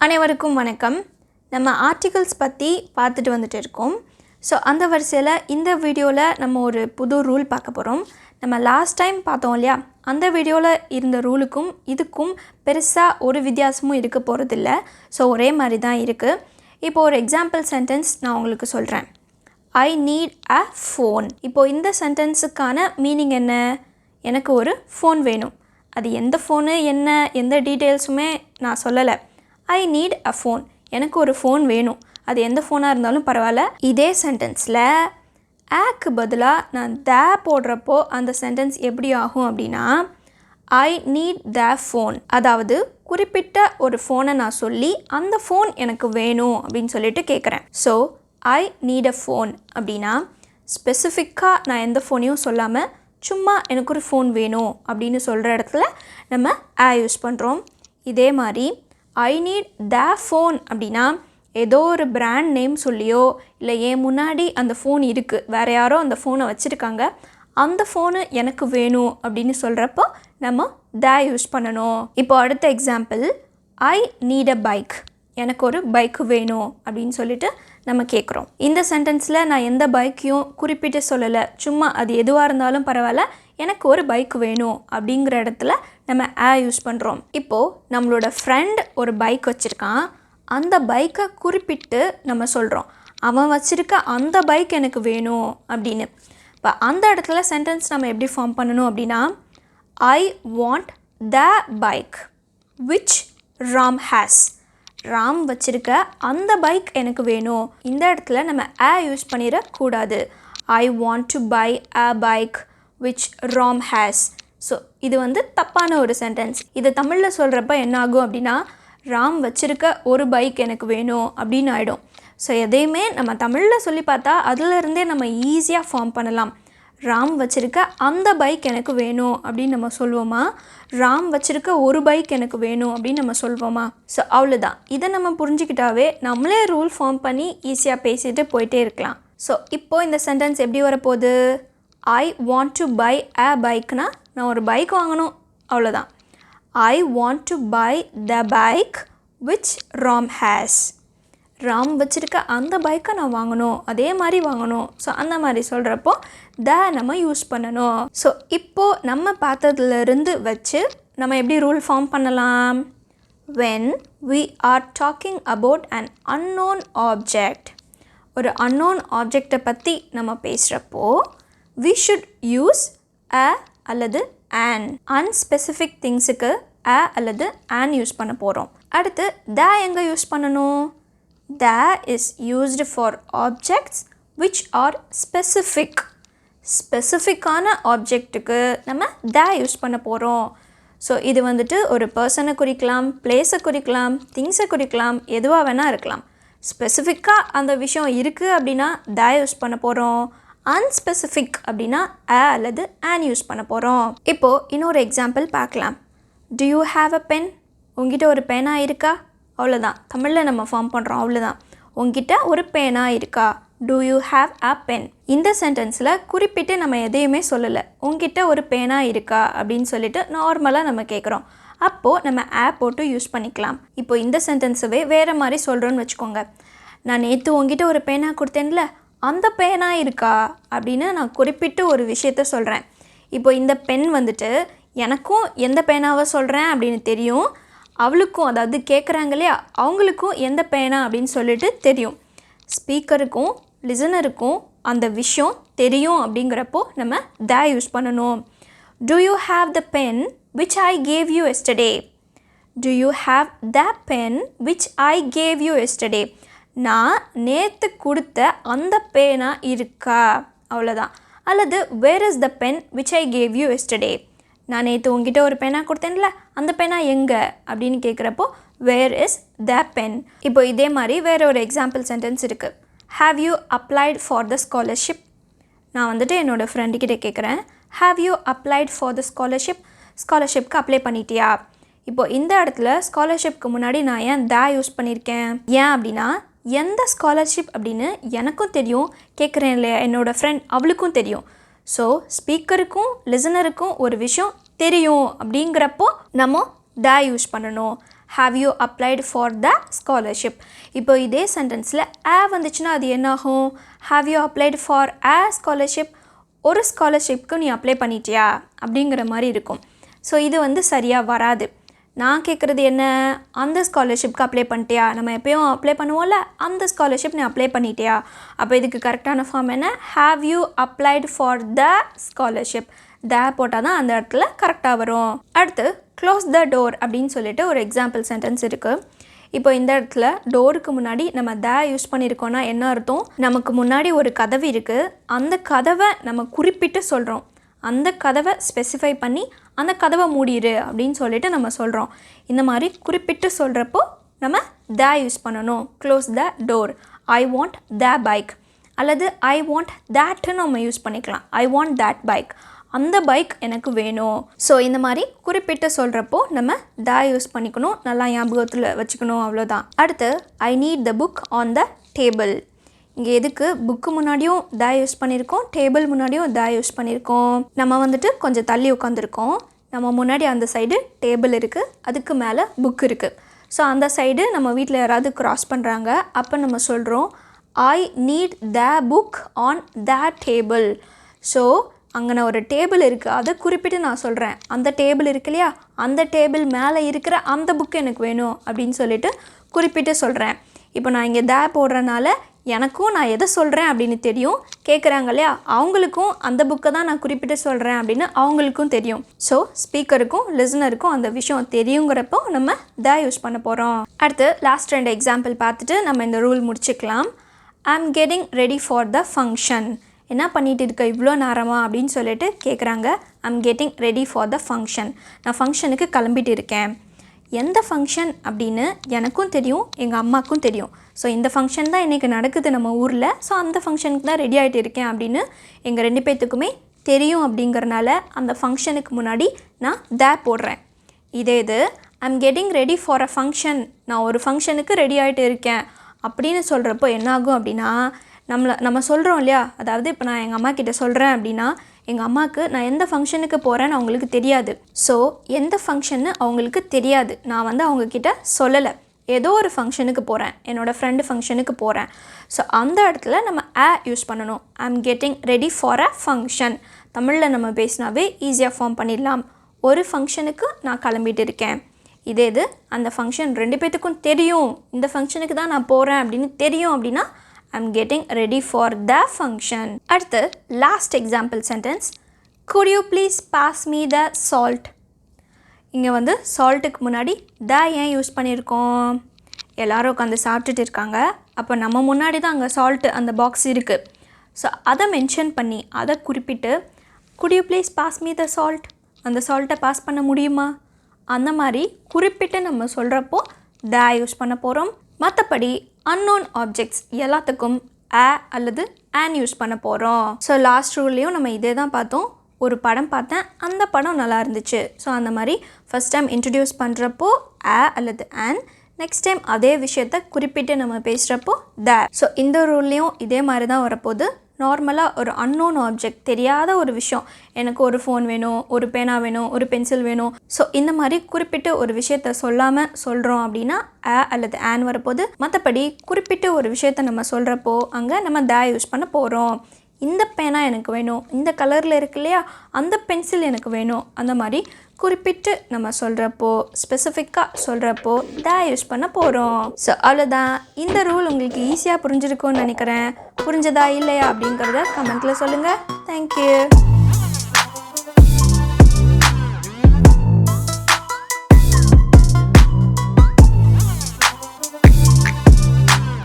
அனைவருக்கும் வணக்கம். நம்ம ஆர்டிகல்ஸ் பற்றி பார்த்துட்டு வந்துட்டு இருக்கோம். ஸோ அந்த வரிசையில் இந்த வீடியோவில் நம்ம ஒரு புது ரூல் பார்க்க போகிறோம். நம்ம லாஸ்ட் டைம் பார்த்தோம் இல்லையா, அந்த வீடியோவில் இருந்த ரூலுக்கும் இதுக்கும் பெருசாக ஒரு வித்தியாசமும் இருக்க போகிறதில்ல. ஸோ ஒரே மாதிரி தான் இருக்குது. இப்போ ஒரு எக்ஸாம்பிள் சென்டென்ஸ் நான் உங்களுக்கு சொல்கிறேன். I need a phone. இப்போது இந்த சென்டென்ஸுக்கான மீனிங் என்ன? எனக்கு ஒரு ஃபோன் வேணும். அது எந்த ஃபோனு என்ன எந்த டீட்டெயில்ஸுமே நான் சொல்லலை. ஐ நீட் அ ஃபோன், எனக்கு ஒரு ஃபோன் வேணும். அது எந்த ஃபோனாக இருந்தாலும் பரவாயில்ல. இதே சென்டென்ஸில் ஆக்கு பதிலாக நான் த போடுறப்போ அந்த சென்டென்ஸ் எப்படி ஆகும் அப்படின்னா, ஐ நீட் த ஃபோன். அதாவது குறிப்பிட்ட ஒரு ஃபோனை நான் சொல்லி அந்த ஃபோன் எனக்கு வேணும் அப்படின்னு சொல்லிட்டு கேட்குறேன். So I need a phone அப்படின்னா ஸ்பெசிஃபிக்காக நான் எந்த ஃபோனையும் சொல்லாமல் சும்மா எனக்கு ஒரு ஃபோன் வேணும் அப்படின்னு சொல்கிற இடத்துல நம்ம யூஸ் பண்ணுறோம். இதே மாதிரி ஐ நீட் த ஃபோன் அப்படின்னா ஏதோ ஒரு பிராண்ட் நேம் சொல்லியோ இல்லை ஏன் முன்னாடி அந்த ஃபோன் இருக்குது, வேறு யாரோ அந்த ஃபோனை வச்சுருக்காங்க, அந்த ஃபோனு எனக்கு வேணும் அப்படின்னு சொல்கிறப்போ நம்ம த யூஸ் பண்ணணும். இப்போ அடுத்த example, I need a bike. எனக்கு ஒரு பைக்கு வேணும் அப்படின்னு சொல்லிட்டு நம்ம கேட்குறோம். இந்த சென்டென்ஸில் நான் எந்த பைக்கையும் குறிப்பிட்டு சொல்லலை, சும்மா அது எதுவாக இருந்தாலும் பரவாயில்ல, எனக்கு ஒரு பைக் வேணும் அப்படிங்கிற இடத்துல நம்ம யூஸ் பண்ணுறோம். இப்போது நம்மளோட ஃப்ரெண்ட் ஒரு பைக் வச்சுருக்கான், அந்த பைக்கை குறிப்பிட்டு நம்ம சொல்கிறோம், அவன் வச்சுருக்க அந்த பைக் எனக்கு வேணும் அப்படின்னு. இப்போ அந்த இடத்துல சென்டென்ஸ் நம்ம எப்படி ஃபார்ம் பண்ணணும் அப்படின்னா, I want the bike which Ram has. Ram வச்சுருக்க அந்த பைக் எனக்கு வேணும். இந்த இடத்துல நம்ம யூஸ் பண்ணிடக்கூடாது. I want to buy a bike which Ram has. So இது தப்பான ஒரு சென்டென்ஸ். இது தமிழில் சொல்கிறப்ப என்ன ஆகும் அப்படின்னா, ராம் வச்சுருக்க ஒரு பைக் எனக்கு வேணும் அப்படின்னு ஆகிடும். ஸோ எதையுமே நம்ம தமிழில் சொல்லி பார்த்தா அதிலிருந்தே நம்ம ஈஸியாக ஃபார்ம் பண்ணலாம். ராம் வச்சுருக்க அந்த பைக் எனக்கு வேணும் அப்படின்னு நம்ம சொல்வோமா, ராம் வச்சுருக்க ஒரு பைக் எனக்கு வேணும் அப்படின்னு நம்ம சொல்வோமா? ஸோ அவ்வளோதான். இதை நம்ம புரிஞ்சுக்கிட்டாவே நம்மளே ரூல் ஃபார்ம் பண்ணி ஈஸியாக பேசிட்டு போயிட்டே இருக்கலாம். ஸோ இப்போது இந்த சென்டென்ஸ் எப்படி வரப்போகுது? I want to buy a பைக்னா நான் ஒரு பைக் வாங்கணும், அவ்வளோதான். I want to buy the bike which Ram has. Ram வச்சுருக்க அந்த பைக்கை நான் வாங்கணும், அதே மாதிரி வாங்கணும். ஸோ அந்த மாதிரி சொல்கிறப்போ த நம்ம யூஸ் பண்ணணும். ஸோ இப்போது நம்ம பார்த்ததுலேருந்து வச்சு நம்ம எப்படி ரூல் ஃபார்ம் பண்ணலாம்? when we are talking about an unknown object, ஒரு unknown ஆப்ஜெக்டை பற்றி நம்ம பேசுகிறப்போ we should use a அல்லது an. unspecific திங்ஸுக்கு a அல்லது an யூஸ் பண்ண போகிறோம். அடுத்து த எங்கே யூஸ் பண்ணணும்? The is used for objects which are specific. ஸ்பெசிஃபிக்கான ஆப்ஜெக்ட்டுக்கு நம்ம த யூஸ் பண்ண போகிறோம். ஸோ இது ஒரு பர்சனை குறிக்கலாம், பிளேஸை குறிக்கலாம், திங்ஸை குறிக்கலாம், எதுவாக வேணால் இருக்கலாம். ஸ்பெசிஃபிக்காக அந்த விஷயம் இருக்குது அப்படின்னா த யூஸ் பண்ண போகிறோம். அன்ஸ்பெசிஃபிக் அப்படின்னா அல்லது an யூஸ் பண்ண போகிறோம். இப்போது இன்னொரு எக்ஸாம்பிள் பார்க்கலாம். Do you have a pen? உங்ககிட்ட ஒரு பேனா இருக்கா? அவ்வளோதான். தமிழில் நம்ம ஃபார்ம் பண்ணுறோம், அவ்வளோதான். உங்ககிட்ட ஒரு பேனா இருக்கா? Do you have a pen? இந்த சென்டென்ஸில் குறிப்பிட்டு நம்ம எதையுமே சொல்லலை. உங்ககிட்ட ஒரு பேனா இருக்கா அப்படின்னு சொல்லிட்டு நார்மலாக நம்ம கேட்குறோம். அப்போது நம்ம போட்டு யூஸ் பண்ணிக்கலாம். இப்போது இந்த சென்டென்ஸவே வேறு மாதிரி சொல்கிறோன்னு வச்சுக்கோங்க. நான் நேற்று உங்ககிட்ட ஒரு பேனா கொடுத்தேன்ல, அந்த பேனா இருக்கா அப்படின்னு நான் குறிப்பிட்டு ஒரு விஷயத்த சொல்கிறேன். இப்போ இந்த பென் எனக்கும் எந்த பேனாவை சொல்கிறேன் அப்படின்னு தெரியும், அவளுக்கும் அதாவது கேட்குறாங்க இல்லையா அவங்களுக்கும் எந்த பேனா அப்படின்னு சொல்லிட்டு தெரியும். ஸ்பீக்கருக்கும் லிசனருக்கும் அந்த விஷயம் தெரியும். அப்படிங்கிறப்போ நம்ம த யூஸ் பண்ணணும். Do you have the pen which I gave you yesterday? Do you have the pen which I gave you yesterday? நான் நேற்று கொடுத்த அந்த பேனா இருக்கா? அவ்வளோதான். அல்லது where is the pen which I gave you yesterday? நான் நேற்று உங்ககிட்ட ஒரு பேனா கொடுத்தேன்ல, அந்த பேனா எங்கே அப்படின்னு கேட்குறப்போ வேர் இஸ் த பென். இப்போ இதே மாதிரி வேறு ஒரு எக்ஸாம்பிள் சென்டென்ஸ் இருக்குது. Have you applied for the scholarship? நான் என்னோடய ஃப்ரெண்டுக்கிட்ட கேட்குறேன், have you applied for the scholarship? ஸ்காலர்ஷிப்க்கு அப்ளை பண்ணிட்டியா? இப்போது இந்த இடத்துல ஸ்காலர்ஷிப்க்கு முன்னாடி நான் ஏன் த யூஸ் பண்ணியிருக்கேன்? ஏன் அப்படின்னா எந்த ஸ்காலர்ஷிப் அப்படின்னு எனக்கும் தெரியும், கேட்குறேன் இல்லையா என்னோடய ஃப்ரெண்ட் அவளுக்கும் தெரியும். ஸோ ஸ்பீக்கருக்கும் லிசனருக்கும் ஒரு விஷயம் தெரியும் அப்படிங்கிறப்போ நம்ம த யூஸ் பண்ணணும். have you applied for the scholarship. இப்போ இதே சென்டென்ஸில் வந்துச்சுன்னா அது என்ன ஆகும்? have you applied for a scholarship, ஒரு ஸ்காலர்ஷிப்க்கு நீ அப்ளை பண்ணிட்டியா அப்படிங்கிற மாதிரி இருக்கும். ஸோ இது வந்து சரியாக வராது. நான் கேட்குறது என்ன, அந்த ஸ்காலர்ஷிப்க்கு அப்ளை பண்ணிட்டியா, நம்ம எப்போயும் அப்ளை பண்ணுவோம்ல, அந்த ஸ்காலர்ஷிப் நீ அப்ளை பண்ணிட்டியா. அப்போ இதுக்கு கரெக்டான ஃபார்ம் என்ன, have you applied for the scholarship. போட்டால் தான் அந்த இடத்துல கரெக்டாக வரும். அடுத்து க்ளோஸ் த டோர் அப்படின்னு சொல்லிட்டு ஒரு எக்ஸாம்பிள் சென்டென்ஸ் இருக்குது. இப்போ இந்த இடத்துல டோருக்கு முன்னாடி நம்ம யூஸ் பண்ணியிருக்கோன்னா என்ன அர்த்தம், நமக்கு முன்னாடி ஒரு கதவு இருக்குது, அந்த கதவை நம்ம குறிப்பிட்டு சொல்கிறோம், அந்த கதவை ஸ்பெசிஃபை பண்ணி அந்த கதவை மூடிடு அப்படின்னு சொல்லிட்டு நம்ம சொல்கிறோம். இந்த மாதிரி குறிப்பிட்டு சொல்கிறப்போ நம்ம யூஸ் பண்ணணும். Close the door. I want bike அல்லது ஐ வாண்ட் தேட்னு நம்ம யூஸ் பண்ணிக்கலாம். ஐ வாண்ட் தேட் பைக், அந்த பைக் எனக்கு வேணும். ஸோ இந்த மாதிரி குறிப்பிட்டு சொல்கிறப்போ நம்ம யூஸ் பண்ணிக்கணும். நல்லா ஞாபகத்தில் வச்சுக்கணும், அவ்வளோதான். அடுத்து I need the book on the table. இங்கே எதுக்கு புக்கு முன்னாடியும் யூஸ் பண்ணியிருக்கோம், டேபிள் முன்னாடியும் யூஸ் பண்ணியிருக்கோம். நம்ம வந்துட்டு கொஞ்சம் தள்ளி உட்காந்துருக்கோம், நம்ம முன்னாடி அந்த சைடு டேபிள் இருக்குது, அதுக்கு மேலே புக் இருக்குது. ஸோ அந்த சைடு நம்ம வீட்டில் யாராவது க்ராஸ் பண்ணுறாங்க, அப்போ நம்ம சொல்கிறோம் I need the book on the table. So அங்கே நான் ஒரு டேபிள் இருக்குது, அதை குறிப்பிட்டு நான் சொல்கிறேன், அந்த டேபிள் இருக்கு இல்லையா, அந்த டேபிள் மேலே இருக்கிற அந்த புக்கு எனக்கு வேணும் அப்படின்னு சொல்லிட்டு குறிப்பிட்டு சொல்கிறேன். இப்போ நான் இங்கே போடுறனால எனக்கும் நான் எதை சொல்கிறேன் அப்படின்னு தெரியும், கேட்குறாங்க இல்லையா அவங்களுக்கும் அந்த புக்கை தான் நான் குறிப்பிட்டு சொல்கிறேன் அப்படின்னு அவங்களுக்கும் தெரியும். ஸோ ஸ்பீக்கருக்கும் லிசனருக்கும் அந்த விஷயம் தெரியுங்கிறப்போ நம்ம யூஸ் பண்ண போகிறோம். அடுத்து லாஸ்ட் 2 எக்ஸாம்பிள் பார்த்துட்டு நம்ம இந்த ரூல் முடிச்சுக்கலாம். I am getting ready for the function. என்ன பண்ணிகிட்டு இருக்க இவ்வளோ நேரமா அப்படின்னு சொல்லிட்டு கேட்குறாங்க. I am getting ready for the function. நான் ஃபங்க்ஷனுக்கு கிளம்பிட்டு இருக்கேன். எந்த ஃபங்க்ஷன் அப்படின்னு எனக்கும் தெரியும், எங்கள் அம்மாவுக்கும் தெரியும். ஸோ இந்த ஃபங்க்ஷன் தான் இன்றைக்கி நடக்குது நம்ம ஊரில், ஸோ அந்த ஃபங்க்ஷனுக்கு தான் ரெடி ஆகிட்டு இருக்கேன் அப்படின்னு எங்கள் 2 பேர்த்துக்குமே தெரியும். அப்படிங்கிறனால அந்த ஃபங்க்ஷனுக்கு முன்னாடி நான் போடுறேன். இது I am getting ready for a function, நான் ஒரு ஃபங்க்ஷனுக்கு ரெடி ஆகிட்டு இருக்கேன் அப்படின்னு சொல்கிறப்போ என்னாகும் அப்படின்னா, நம்ம சொல்கிறோம் இல்லையா, அதாவது இப்போ நான் எங்கள் அம்மா கிட்டே சொல்கிறேன் அப்படின்னா எங்கள் அம்மாவுக்கு நான் எந்த ஃபங்க்ஷனுக்கு போகிறேன்னு அவங்களுக்கு தெரியாது. ஸோ எந்த ஃபங்க்ஷன்னு அவங்களுக்கு தெரியாது, நான் வந்து அவங்கக்கிட்ட சொல்லலை, ஏதோ ஒரு ஃபங்க்ஷனுக்கு போகிறேன், என்னோடய ஃப்ரெண்டு ஃபங்க்ஷனுக்கு போகிறேன். ஸோ அந்த இடத்துல நம்ம யூஸ் பண்ணணும். I am getting ready for a function. தமிழில் நம்ம பேசினாவே ஈஸியாக ஃபார்ம் பண்ணிடலாம். ஒரு ஃபங்க்ஷனுக்கு நான் கிளம்பிட்டு இருக்கேன். இது அந்த ஃபங்க்ஷன் 2 பேர்த்துக்கும் தெரியும், இந்த ஃபங்க்ஷனுக்கு தான் நான் போகிறேன் அப்படின்னு தெரியும் அப்படின்னா I'm getting ready for the function. அடுத்து last example sentence. Could you please pass me the salt? இங்கே வந்து சால்ட்டுக்கு முன்னாடி ஏன் யூஸ் பண்ணியிருக்கோம், எல்லோரும் உட்காந்து சாப்பிட்டுட்டு இருக்காங்க, அப்போ நம்ம முன்னாடி தான் அங்கே சால்ட்டு அந்த பாக்ஸ் இருக்குது. ஸோ அதை மென்ஷன் பண்ணி அதை குறிப்பிட்டு could you please pass me the salt, அந்த சால்ட்டை பாஸ் பண்ண முடியுமா, அந்த மாதிரி குறிப்பிட்டு நம்ம சொல்கிறப்போ யூஸ் பண்ண போகிறோம். மற்றபடி அன்னோன் ஆப்ஜெக்ட்ஸ் எல்லாத்துக்கும் அல்லது யூஸ் பண்ண போகிறோம். ஸோ லாஸ்ட் ரூல்லையும் நம்ம இதே தான் பார்த்தோம். ஒரு படம் பார்த்தேன், அந்த படம் நல்லா இருந்துச்சு. ஸோ அந்த மாதிரி ஃபஸ்ட் டைம் இன்ட்ரடியூஸ் பண்ணுறப்போ அல்லது நெக்ஸ்ட் டைம் அதே விஷயத்த குறிப்பிட்டு நம்ம பேசுகிறப்போ ஸோ இந்த ரூல்லையும் இதே மாதிரி தான் வரப்போகுது. நார்மலாக ஒரு அன்னோன் ஆப்ஜெக்ட், தெரியாத ஒரு விஷயம், எனக்கு ஒரு ஃபோன் வேணும், ஒரு பேனா வேணும், ஒரு பென்சில் வேணும், ஸோ இந்த மாதிரி குறிப்பிட்டு ஒரு விஷயத்த சொல்லாமல் சொல்கிறோம் அப்படின்னா அல்லது வரப்போது. மற்றபடி குறிப்பிட்டு ஒரு விஷயத்த நம்ம சொல்கிறப்போ அங்கே நம்ம யூஸ் பண்ண போகிறோம். இந்த பேனா எனக்கு வேணும், இந்த கலரில் இருக்கு இல்லையா அந்த பென்சில் எனக்கு வேணும், அந்த மாதிரி குறிப்பிட்டு நம்ம சொல்கிறப்போ ஸ்பெசிஃபிக்காக சொல்கிறப்போ யூஸ் பண்ண போகிறோம். ஸோ அவ்வளோதான். இந்த ரூல் உங்களுக்கு ஈஸியாக புரிஞ்சிருக்கும்னு நினைக்கிறேன். புரிஞ்சதா இல்லையா அப்படிங்கிறத கமெண்ட்டில் சொல்லுங்கள். தேங்க்யூ.